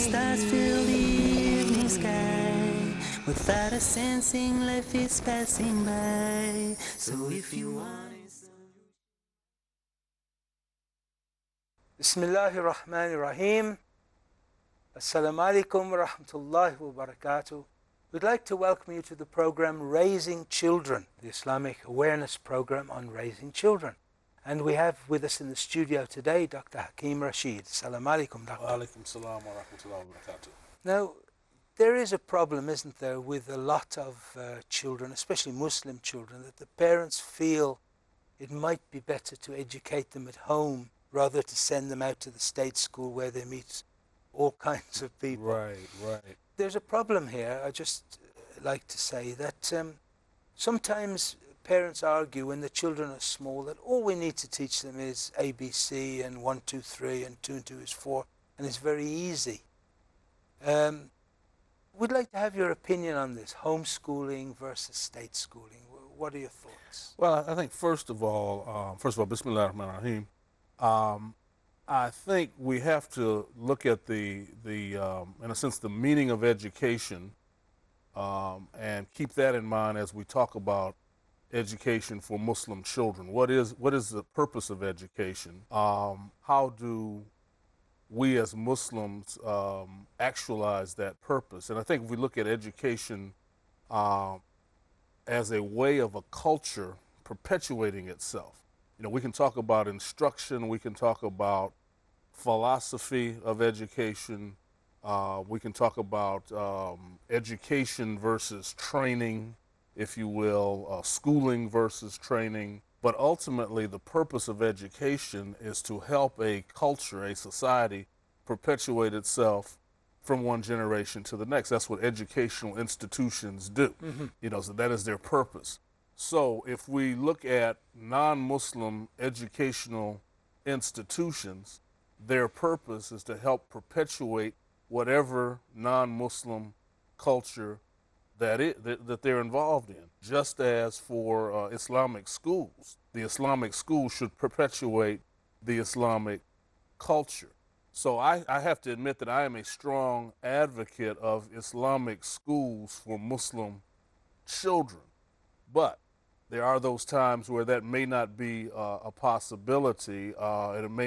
stars fill the evening sky, without a sensing life is passing by. So if you want it, Bismillahir Rahmanir Rahim. Assalamu alaikum wa rahmatullahi wa barakatuh. We'd like to welcome you to the program Raising Children, the Islamic awareness program on raising children. And we have with us in the studio today Dr. Hakeem Rasheed. Assalamu alaikum, Doctor. Wa alaikum salam wa rahmatullahi wa barakatuh. Now, there is a problem, isn't there, with a lot of children, especially Muslim children, that the parents feel it might be better to educate them at home rather to send them out to the state school where they meet all kinds of people. Right. There's a problem here. I just like to say that sometimes parents argue when the children are small that all we need to teach them is ABC and 1, 2, 3 and 2 and 2 is 4, and it's very easy. We'd like to have your opinion on this, homeschooling versus state schooling. What are your thoughts? Well, I think first of all, Bismillah ar-Rahman ar-Rahim. I think we have to look at in a sense, the meaning of education, and keep that in mind as we talk about education for Muslim children. What is the purpose of education? How do we as Muslims actualize that purpose? And I think if we look at education as a way of a culture perpetuating itself, we can talk about instruction, we can talk about philosophy of education, we can talk about education versus training, if you will, schooling versus training. But ultimately, the purpose of education is to help a culture, a society, perpetuate itself from one generation to the next. That's what educational institutions do. So that is their purpose. So if we look at non-Muslim educational institutions, their purpose is to help perpetuate whatever non-Muslim culture that they're involved in. Just as for Islamic schools, the Islamic school should perpetuate the Islamic culture. So I have to admit that I am a strong advocate of Islamic schools for Muslim children. But there are those times where that may not be a possibility, and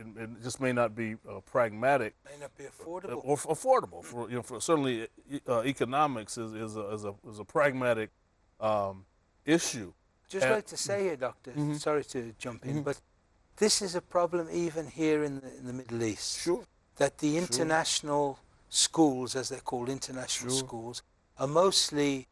it just may not be pragmatic. May not be affordable. Or affordable. For certainly economics is a pragmatic issue. Just like to say here, Doctor, sorry to jump in, but this is a problem even here in the Middle East. Sure. That the international schools, as they're called, international schools, are mostly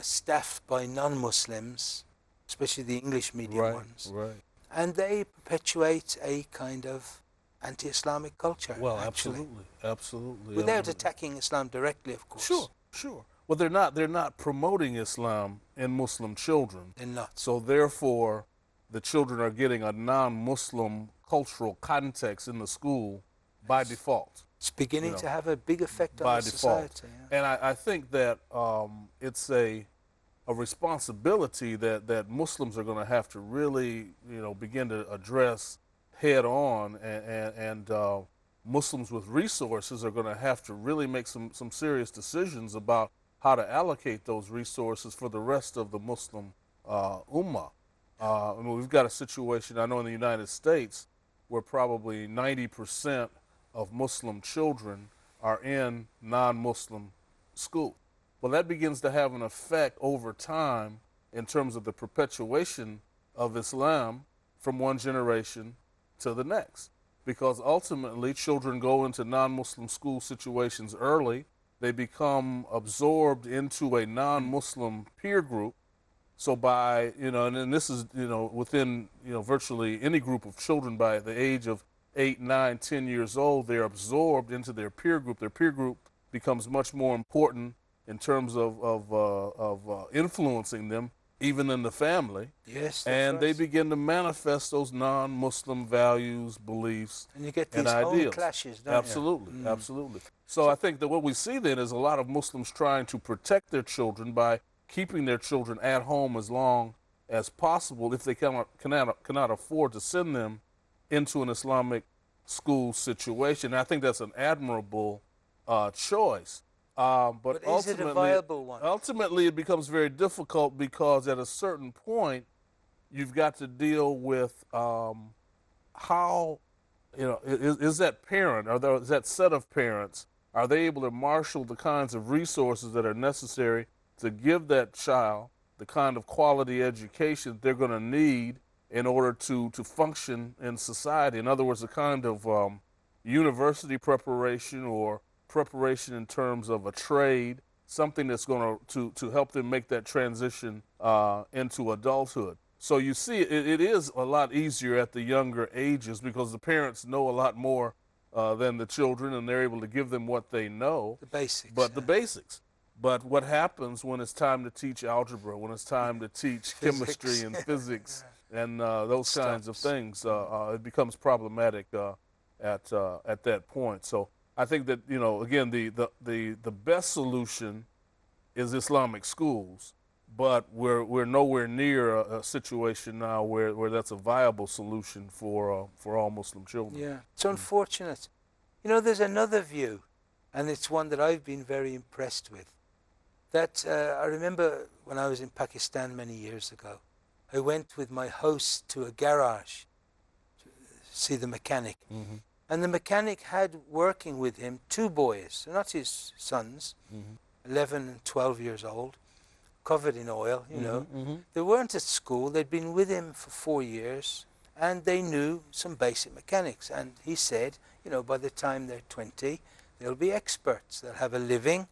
staffed by non-Muslims, especially the English medium ones. Right. And they perpetuate a kind of anti-Islamic culture. Well, actually. absolutely. Without attacking Islam directly, of course. Sure. Well, they're not promoting Islam in Muslim children. They're not. So therefore, the children are getting a non-Muslim cultural context in the school by default. It's beginning to have a big effect on by the default. society. And I think that it's a responsibility that Muslims are going to have to really, begin to address head on, and Muslims with resources are going to have to really make some serious decisions about how to allocate those resources for the rest of the Muslim ummah. We've got a situation, I know, in the United States where probably 90% of Muslim children are in non-Muslim school. Well, that begins to have an effect over time in terms of the perpetuation of Islam from one generation to the next. Because ultimately, children go into non-Muslim school situations early. They become absorbed into a non-Muslim peer group. So by, and this is, within, virtually any group of children by the age of 8, 9, 10 years old, they're absorbed into their peer group. Their peer group becomes much more important in terms of influencing them, even in the family. Yes, and they begin to manifest those non-Muslim values, beliefs, and you get these and ideals. home clashes, don't you? Absolutely. So I think that what we see then is a lot of Muslims trying to protect their children by keeping their children at home as long as possible if they cannot afford to send them into an Islamic school situation. And I think that's an admirable choice. But is it a viable one? Ultimately, it becomes very difficult because at a certain point, you've got to deal with how, is that parent or is that set of parents, are they able to marshal the kinds of resources that are necessary to give that child the kind of quality education they're going to need in order to function in society? In other words, the kind of university preparation or preparation in terms of a trade, something that's going to help them make that transition into adulthood. So you see, it is a lot easier at the younger ages because the parents know a lot more than the children, and they're able to give them what they know. The basics. But the basics. But what happens when it's time to teach algebra, when it's time to teach chemistry and physics and those kinds of things, it becomes problematic at that point. So I think that, again, the best solution is Islamic schools, but we're nowhere near a situation now where that's a viable solution for all Muslim children. Yeah, it's unfortunate. There's another view, and it's one that I've been very impressed with. That I remember when I was in Pakistan many years ago, I went with my host to a garage to see the mechanic. Mm-hmm. And the mechanic had working with him 2 boys, not his sons, 11 and 12 years old, covered in oil, They weren't at school. They'd been with him for 4 years, and they knew some basic mechanics. And he said, by the time they're 20, they'll be experts. They'll have a living.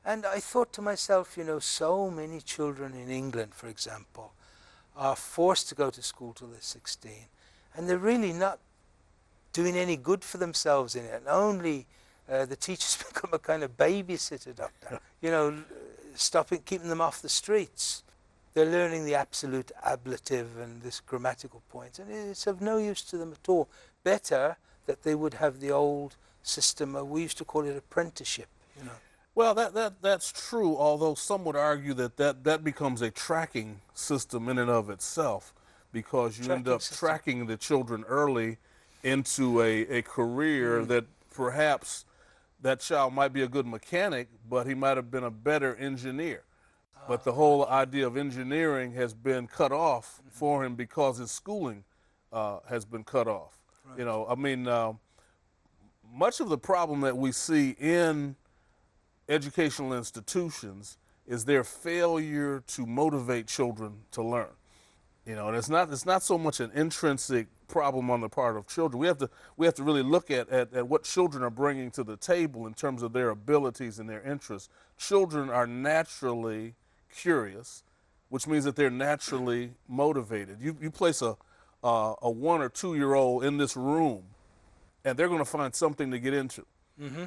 And I thought to myself, so many children in England, for example, are forced to go to school till they're 16, and they're really not doing any good for themselves in it. And only the teachers become a kind of babysitter, doctor, keeping them off the streets. They're learning the absolute ablative and this grammatical point, and it's of no use to them at all. Better that they would have the old system, we used to call it apprenticeship, Well, that's true, although some would argue that becomes a tracking system in and of itself, because you end up tracking the children early into a career that perhaps that child might be a good mechanic, but he might have been a better engineer. But the whole idea of engineering has been cut off for him because his schooling has been cut off. Right. Much of the problem that we see in educational institutions is their failure to motivate children to learn. And it's not so much an intrinsic problem on the part of children. We have to really look at what children are bringing to the table in terms of their abilities and their interests. Children are naturally curious, which means that they're naturally motivated. You place a 1 or 2 year old in this room, and they're going to find something to get into. Mm-hmm.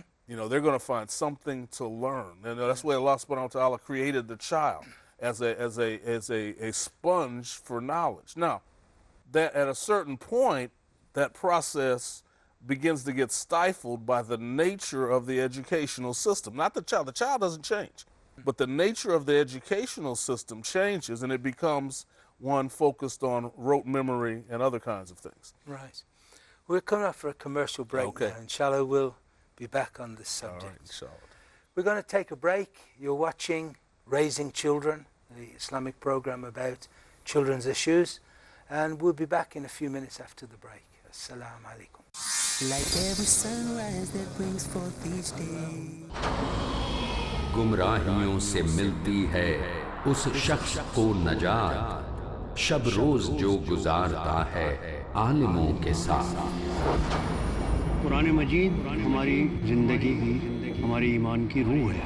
They're going to find something to learn, and that's why Allah subhanahu wa ta'ala created the child as a sponge for knowledge. Now, that at a certain point, that process begins to get stifled by the nature of the educational system. Not the child. The child doesn't change, but the nature of the educational system changes, and it becomes one focused on rote memory and other kinds of things. Right. We're coming up for a commercial break now. Inshallah, we'll be back on this subject. All right, inshallah. We're going to take a break. You're watching Raising Children, the Islamic program about children's issues, and we'll be back in a few minutes after the break. Assalamu alaikum. Like every sunrise that brings forth each day. गुमराहियों से मिलती है उस शख्स को नजात, शब रोज जो गुजारता है आलिमों के साथ। कुरान मजीद हमारी जिंदगी की, हमारी ईमान की रूह है।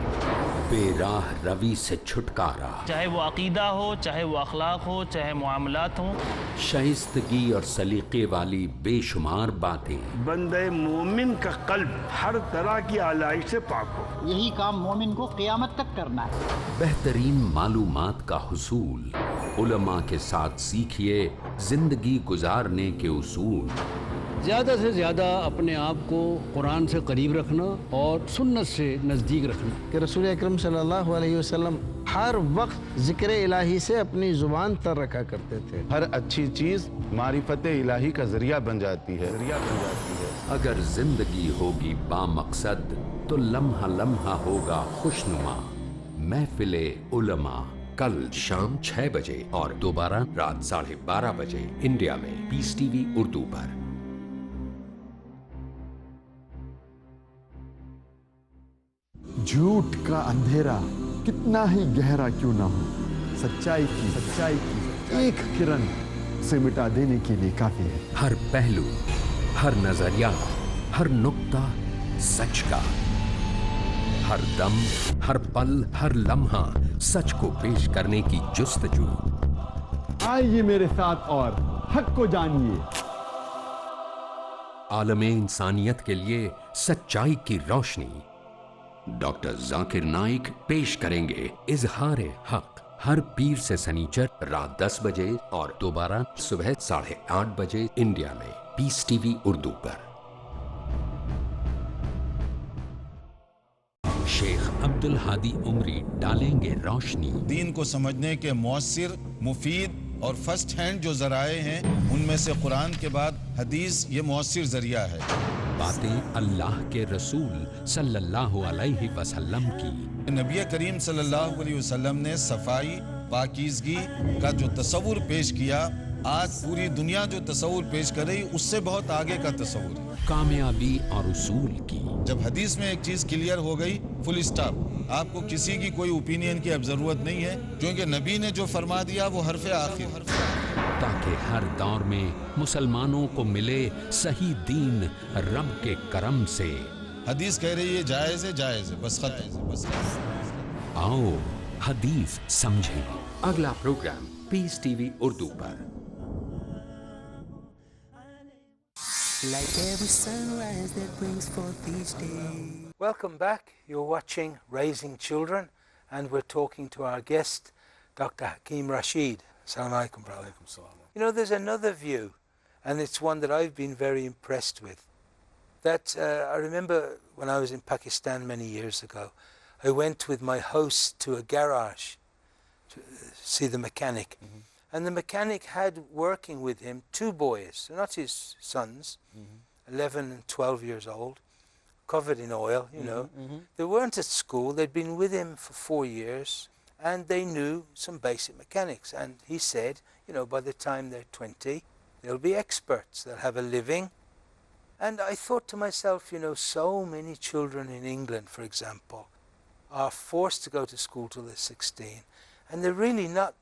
बेराह रवि से छुटकारा, चाहे वो अकीदा हो, चाहे वो अखलाक हो, चाहे मुआमलात हो, शाइस्तगी और सलीके वाली बेशुमार बातें। बंदे मोमिन का कल्ब हर तरह की आलाइश से पाक हो, यही काम मोमिन को क़यामत तक करना है। बेहतरीन मालूमात का हुसूल, उलमा के साथ सीखिए जिंदगी गुजारने के उसूल। ज़्यादा से ज़्यादा अपने आप को कुरान से करीब रखना और सुन्नत से नज़दीक रखना। कि रसूल अकरम सल्लल्लाहु अलैहि वसल्लम हर वक्त ज़िक्र इलाही से अपनी ज़ुबान तर रखा करते थे। हर अच्छी चीज़ मारिफत इलाही का ज़रिया बन जाती है। अगर जिंदगी होगी बामकसद, तो लम्हा लम्हा होगा खुशनुमा। महफिले उलमा कल शाम 6 बजे और दोबारा रात 12:30 बजे इंडिया में पीस टीवी उर्दू पर। झूठ का अंधेरा कितना ही गहरा क्यों ना हो, सच्चाई की एक किरण से मिटा देने के लिए काफी है। हर पहलू, हर नजरिया, हर नुक्ता सच का, हर दम, हर पल, हर लम्हा सच को पेश करने की जुस्तजू। आइए मेरे साथ और हक को जानिए। आलमे इंसानियत के लिए सच्चाई की रोशनी। डॉक्टर जाकिर नाइक पेश करेंगे इजहार हक हर पीर से सनीचर रात 10 बजे और दोबारा सुबह 8:30 बजे इंडिया में पीस टीवी उर्दू पर। शेख अब्दुल हादी उमरी डालेंगे रोशनी। दीन को समझने के मौसर, मुफीद और फर्स्ट हैंड जो जराए हैं, उनमें से कुरान के बाद हदीस ये मौसर जरिया है। बातें अल्लाह के रसूल सल्लल्लाहु अलैहि वसल्लम की। नबी करीम सल्लल्लाहु अलैहि वसल्लम ने सफाई, पाकीज़गी का जो तस्वुर पेश किया, आज पूरी दुनिया जो तस्वुर पेश कर रही, उससे बहुत आगे का तस्वुर है। कामयाबी और उसूल की। जब हदीस में एक चीज क्लियर हो गई, फुल स्टॉप, आपको किसी की कोई ओपिनियन की अब जरूरत नहीं है, क्योंकि नबी ने जो फरमा दिया वो हरफ आखिर। ताकि हर दौर में मुसलमानों को मिले सही दीन रब के करम से। हदीस कह रही है जायज है, बस खत्म। आओ हदीस समझें। अगला प्रोग्राम पीस टीवी उर्दू पर। Like every sunrise that brings forth each day. Welcome back. You're watching Raising Children, and we're talking to our guest, Dr. Hakeem Rasheed. Assalamu alaikum, brother. You know, there's another view, and it's one that I've been very impressed with. That I remember when I was in Pakistan many years ago, I went with my host to a garage to see the mechanic. And the mechanic had working with him 2 boys, not his sons, 11 and 12 years old, covered in oil, you know. They weren't at school, they'd been with him for 4 years, and they knew some basic mechanics. And he said, you know, by the time they're 20, they'll be experts, they'll have a living. And I thought to myself, you know, so many children in England, for example, are forced to go to school till they're 16, and they're really not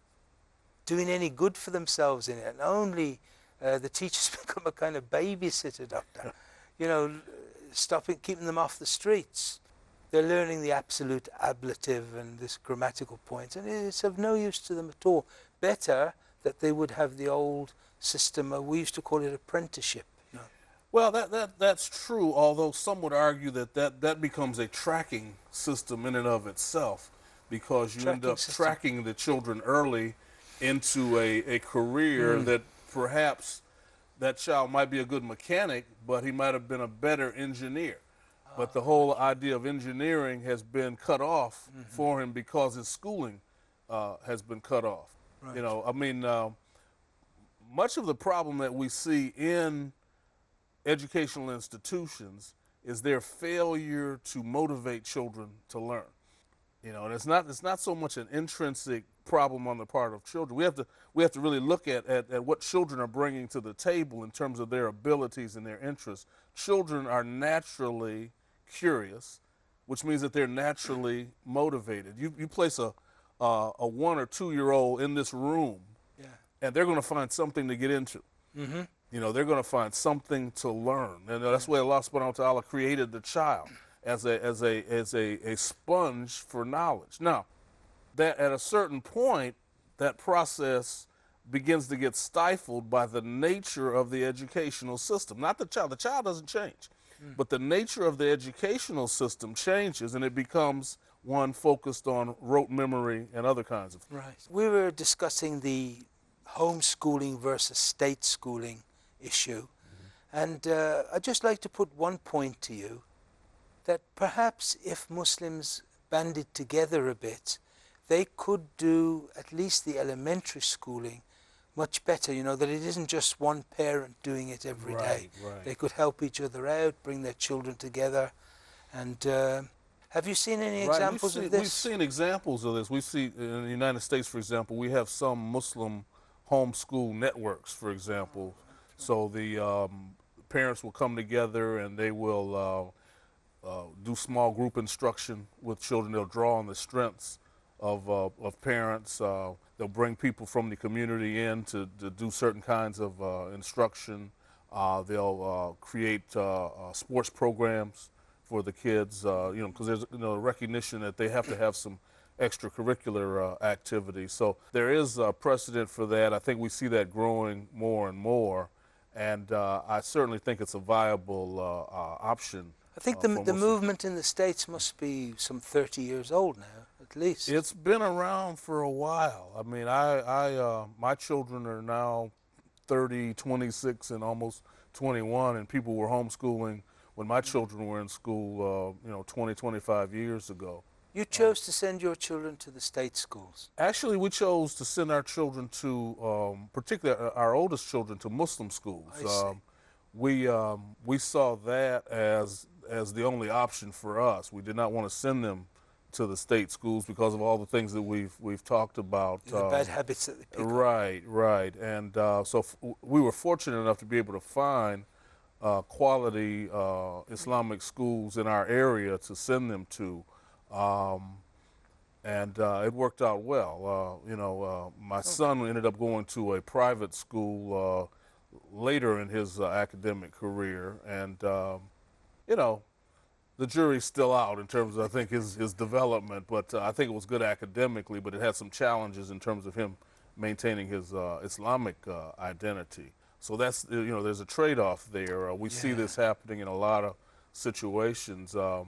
doing any good for themselves in it, and only the teachers become a kind of babysitter, doctor. You know, keeping them off the streets. They're learning the absolute ablative and this grammatical point, and it's of no use to them at all. Better that they would have the old system, we used to call it apprenticeship. You know. Well, that's true, although some would argue that becomes a tracking system in and of itself, because you end up tracking the children early into a career that perhaps that child might be a good mechanic, but he might have been a better engineer. But the whole idea of engineering has been cut off for him because his schooling has been cut off. Right. You know, I mean, much of the problem that we see in educational institutions is their failure to motivate children to learn. You know, and it's not so much an intrinsic problem on the part of children. We have to really look at what children are bringing to the table in terms of their abilities and their interests. Children are naturally curious, which means that they're naturally motivated. You place a 1 or 2 year old in this room, and they're going to find something to get into. You know, they're going to find something to learn, and that's why Allah subhanahu wa ta'ala created the child as a sponge for knowledge. Now, that at a certain point, that process begins to get stifled by the nature of the educational system. Not the child. The child doesn't change. But the nature of the educational system changes, and it becomes one focused on rote memory and other kinds of things. Right. We were discussing the homeschooling versus state schooling issue. And I'd just like to put one point to you, that perhaps if Muslims banded together a bit, they could do at least the elementary schooling much better, you know, that it isn't just one parent doing it every day. Right. They could help each other out, bring their children together. And have you seen any Right, examples of we've this? seen examples of this. We see in the United States, for example, we have some Muslim homeschool networks, for example. So the parents will come together and they will do small group instruction with children. They'll draw on the strengths of parents. They'll bring people from the community in to do certain kinds of instruction. They'll create sports programs for the kids, because there's a recognition that they have to have some extracurricular activities. So there is a precedent for that. I think we see that growing more and more, and I certainly think it's a viable option. I think the movement in the States must be some 30 years old now, at least. It's been around for a while. I mean, my children are now 30, 26, and almost 21, and people were homeschooling when my children were in school, 20, 25 years ago. You chose to send your children to the state schools? Actually, we chose to send our children to, particularly our oldest children, to Muslim schools. I see. We saw that as the only option for us. We did not want to send them to the state schools because of all the things that we've talked about. The bad habits that they pick up. Right. And so we were fortunate enough to be able to find quality Islamic schools in our area to send them to. And it worked out well. My son ended up going to a private school later in his academic career, and the jury's still out in terms of, I think, his development, but I think it was good academically, but it had some challenges in terms of him maintaining his Islamic identity. So that's, there's a trade-off there. We see this happening in a lot of situations. But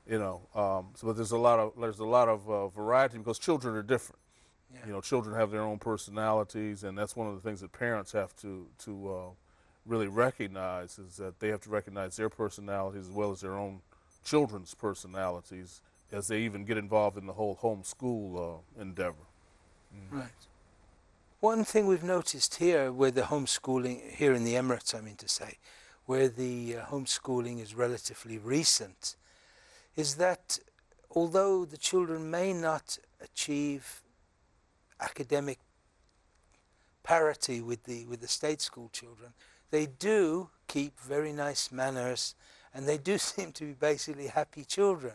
there's a lot of variety because children are different. Yeah. Children have their own personalities, and that's one of the things that parents have to really recognize, is that they have to recognize their personalities as well as their own children's personalities as they even get involved in the whole homeschool endeavor. Right. One thing we've noticed here, where the homeschooling, here in the Emirates, I mean to say, where the homeschooling is relatively recent, is that although the children may not achieve academic parity with the state school children, they do keep very nice manners, and they do seem to be basically happy children,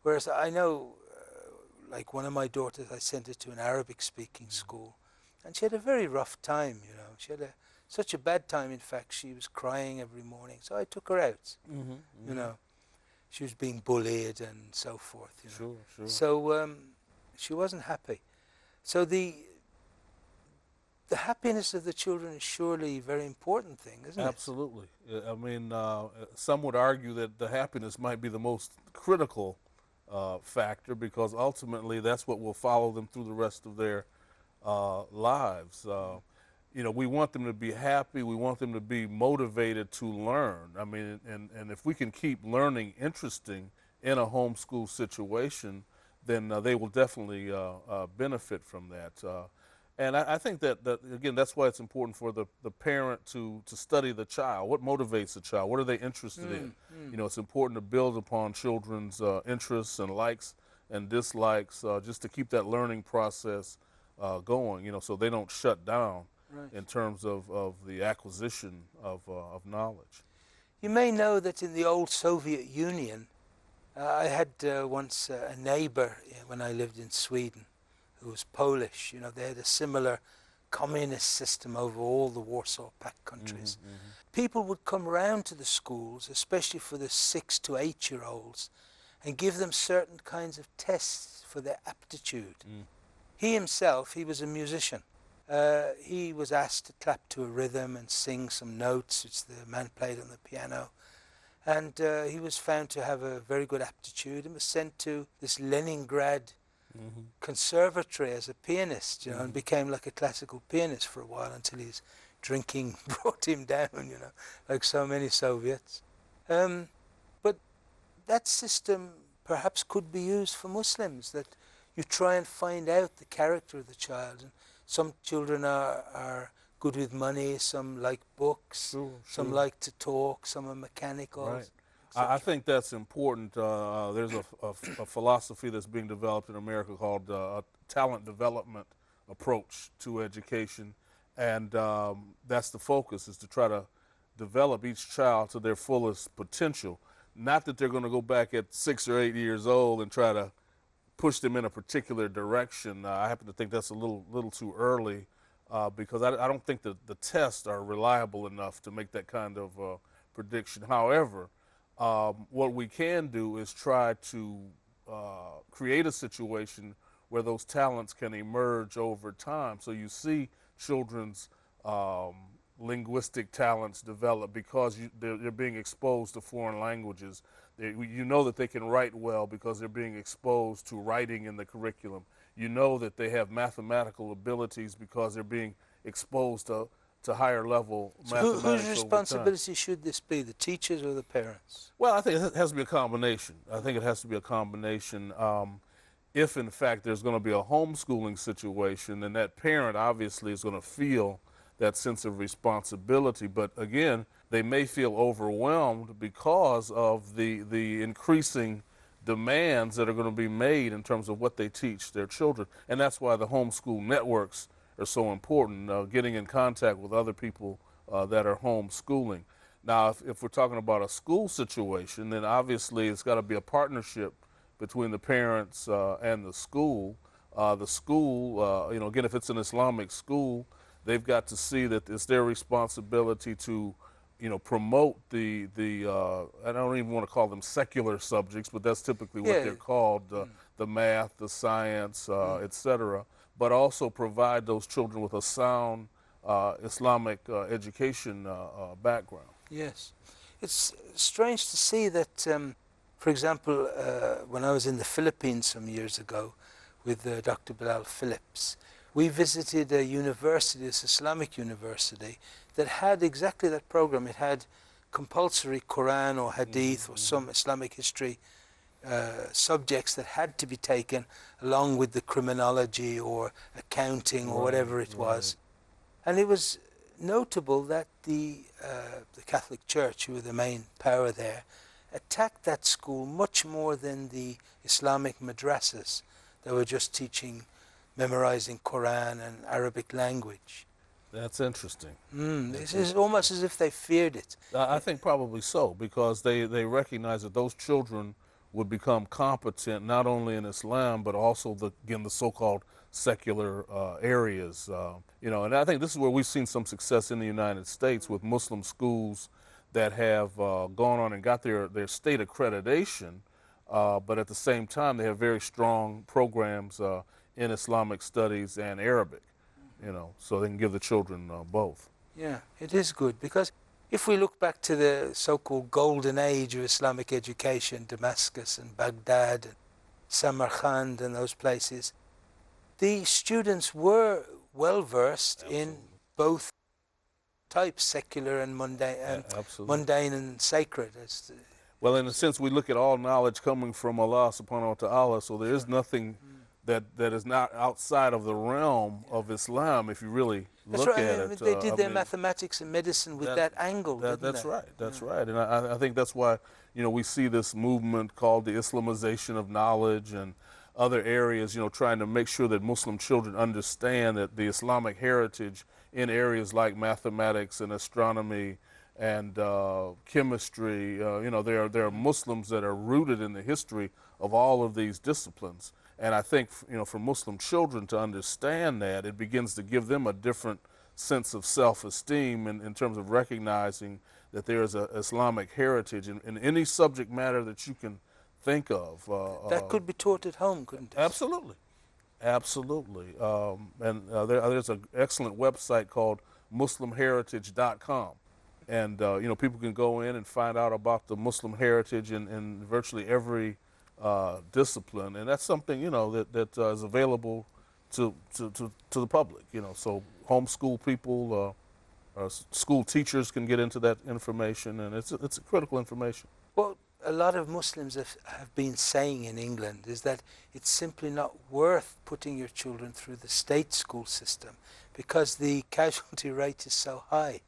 Whereas I know, like one of my daughters, I sent her to an Arabic-speaking school, and she had a very rough time, She had such a bad time, in fact, she was crying every morning, so I took her out, She was being bullied and so forth, Sure. So she wasn't happy. So the happiness of the children is surely a very important thing, isn't it? Absolutely. I mean, some would argue that the happiness might be the most critical factor, because ultimately that's what will follow them through the rest of their lives. We want them to be happy. We want them to be motivated to learn. I mean, and if we can keep learning interesting in a homeschool situation, then they will definitely benefit from that. And I think that again, that's why it's important for the parent to study the child. What motivates the child? What are they interested in? It's important to build upon children's interests and likes and dislikes, just to keep that learning process going, so they don't shut down in terms of the acquisition of knowledge. You may know that in the old Soviet Union, I had once a neighbor when I lived in Sweden who was Polish. They had a similar communist system over all the Warsaw Pact countries. People would come round to the schools, especially for the 6 to 8-year-olds, and give them certain kinds of tests for their aptitude. He himself, he was a musician. He was asked to clap to a rhythm and sing some notes, which the man played on the piano. And he was found to have a very good aptitude and was sent to this Leningrad conservatory as a pianist, and became like a classical pianist for a while until his drinking brought him down, like so many Soviets. But that system perhaps could be used for Muslims, that you try and find out the character of the child. And some children are good with money, some like books, some like to talk, some are mechanical. Right. I think that's important. There's a philosophy that's being developed in America called a talent development approach to education, and that's the focus, is to try to develop each child to their fullest potential. Not that they're going to go back at 6 or 8 years old and try to push them in a particular direction. I happen to think that's a little too early, because I don't think that the tests are reliable enough to make that kind of prediction. However, what we can do is try to create a situation where those talents can emerge over time. So you see children's linguistic talents develop because they're being exposed to foreign languages. You know that they can write well because they're being exposed to writing in the curriculum. You know that they have mathematical abilities because they're being exposed to higher level mathematics. Whose responsibility should this be, the teachers or the parents? Well, I think it has to be a combination. I think it has to be a combination. If in fact there's going to be a homeschooling situation, then that parent obviously is going to feel that sense of responsibility. But again, they may feel overwhelmed because of the increasing demands that are going to be made in terms of what they teach their children. And that's why the homeschool networks are so important, getting in contact with other people that are homeschooling. Now, if we're talking about a school situation, then obviously it's got to be a partnership between the parents and the school. The school, again, if it's an Islamic school, they've got to see that it's their responsibility to, promote the I don't even want to call them secular subjects, but that's typically what they're called, the math, the science, etc., but also provide those children with a sound Islamic education background. Yes. It's strange to see that, for example, when I was in the Philippines some years ago with Dr. Bilal Phillips, we visited a university, this Islamic university, that had exactly that program. It had compulsory Quran or Hadith or some Islamic history subjects that had to be taken along with the criminology or accounting or whatever it was. And it was notable that the Catholic Church, who were the main power there, attacked that school much more than the Islamic madrasas that were just teaching, memorizing Quran and Arabic language. That's interesting. This is almost as if they feared it. I think probably so, because they recognize that those children would become competent not only in Islam but also the so-called secular areas. And I think this is where we've seen some success in the United States with Muslim schools that have gone on and got their state accreditation, but at the same time they have very strong programs in Islamic studies and Arabic, so they can give the children both. Yeah, it is good, because if we look back to the so-called golden age of Islamic education, Damascus and Baghdad and Samarkand and those places, the students were well versed in both types, secular and mundane and sacred. Well, in a sense, we look at all knowledge coming from Allah subhanahu wa ta'ala, so there is nothing that is not outside of the realm of Islam, if you really look at it. They did their mathematics and medicine with that angle, didn't that's they? right, that's right. And I think that's why, we see this movement called the Islamization of knowledge and other areas, trying to make sure that Muslim children understand that the Islamic heritage in areas like mathematics and astronomy and chemistry, there are Muslims that are rooted in the history of all of these disciplines. And I think, for Muslim children to understand that, it begins to give them a different sense of self-esteem in terms of recognizing that there is an Islamic heritage in any subject matter that you can think of. That could be taught at home, couldn't it? Absolutely. Absolutely. There's an excellent website called MuslimHeritage.com. And, people can go in and find out about the Muslim heritage in virtually every discipline, and that's something that is available to the public. So homeschool people, school teachers can get into that information, and it's critical information. What a lot of Muslims have been saying in England is that it's simply not worth putting your children through the state school system because the casualty rate is so high.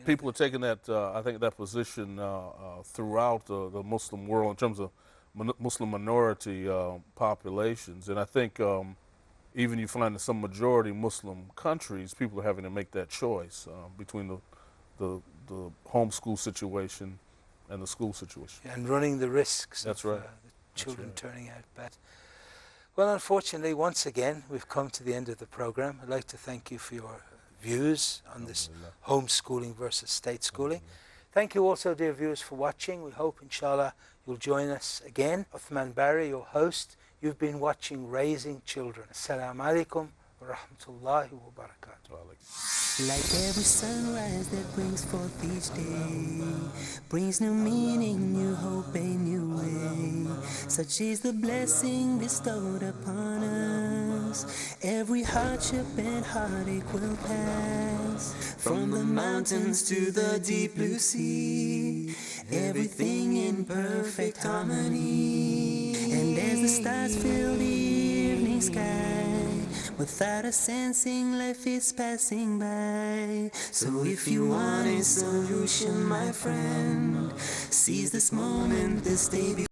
People are taking that, I think, that position throughout the Muslim world in terms of Muslim minority populations. And I think even you find in some majority Muslim countries, people are having to make that choice between the homeschool situation and the school situation. And running the risks That's of right. the children turning out bad. Well, unfortunately, once again, we've come to the end of the program. I'd like to thank you for your views on this homeschooling versus state schooling. Thank you also, dear viewers, for watching. We hope, inshallah, you'll join us again. Uthman Barry, your host. You've been watching Raising Children. Assalamu alaikum wa rahmatullahi wa barakatuh. Like every sunrise that brings forth each day, brings new meaning, new hope, a new way. Such is the blessing bestowed upon us. Every hardship and heartache will pass. From the mountains to the deep blue sea, everything in perfect harmony. And as the stars fill the evening sky, without a sensing, life is passing by. So if you want a solution, my friend, seize this moment, this day.